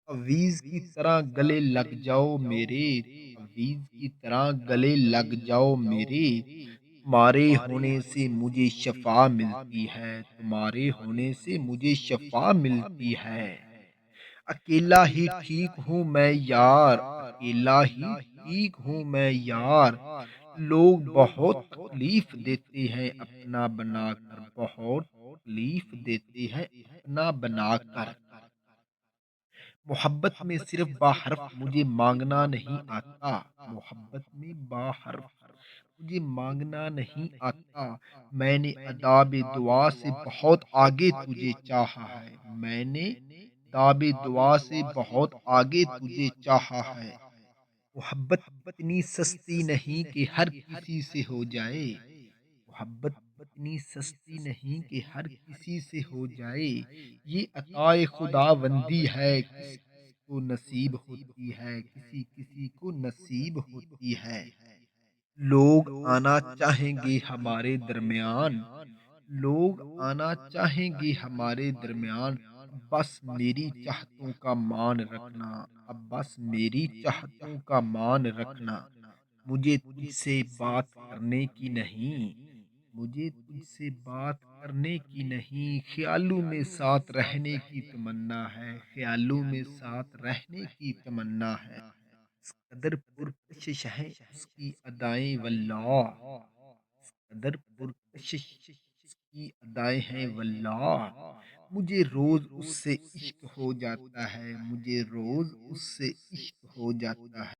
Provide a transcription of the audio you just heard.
تعویذ کی طرح گلے لگ جاؤ میرے، تعویذ کی طرح گلے لگ جاؤ میرے، تمہارے ہونے سے مجھے شفا ملتی ہے، تمہارے ہونے سے مجھے شفا ملتی ہے۔ اکیلا ہی ٹھیک ہوں میں یار، اکیلا ہی ٹھیک ہوں میں یار، لوگ بہت تکلیف دیتے ہیں اپنا بنا کر، بہت تکلیف دیتے ہیں اپنا بنا کر۔ محبت میں صرف باحرف مجھے مانگنا نہیں آتا، محبت میں باحرف مجھے مانگنا نہیں آتا، میں نے اداب دعا سے بہت آگے تجھے چاہا ہے، میں نے اداب دعا سے بہت آگے تجھے چاہا ہے۔ محبت اتنی سستی نہیں کہ ہر کسی سے ہو جائے، محبت اتنی سستی نہیں کہ ہر کسی سے ہو جائے، یہ عطائے خدا بندی ہے، کسی کسی کو نصیب ہوتی ہے، کسی کسی کو نصیب ہوتی ہے۔ لوگ آنا چاہیں گے ہمارے درمیان، لوگ آنا چاہیں گے ہمارے درمیان، اب بس میری چاہتوں کا مان رکھنا، اب بس میری چاہتوں کا مان رکھنا، مجھے تجھ سے بات کرنے کی نہیں، مجھے تجھ سے بات کرنے کی نہیں، خیالوں میں ساتھ رہنے کی تمنا ہے، خیالوں میں ساتھ رہنے کی تمنا ہے۔ اس قدر پرکشش ہے اس کی ادائیں واللہ، اس قدر پرکشش اس کی ادائیں ہیں واللہ، مجھے روز اس سے عشق ہو جاتا ہے، مجھے روز اس سے عشق ہو جاتا ہے۔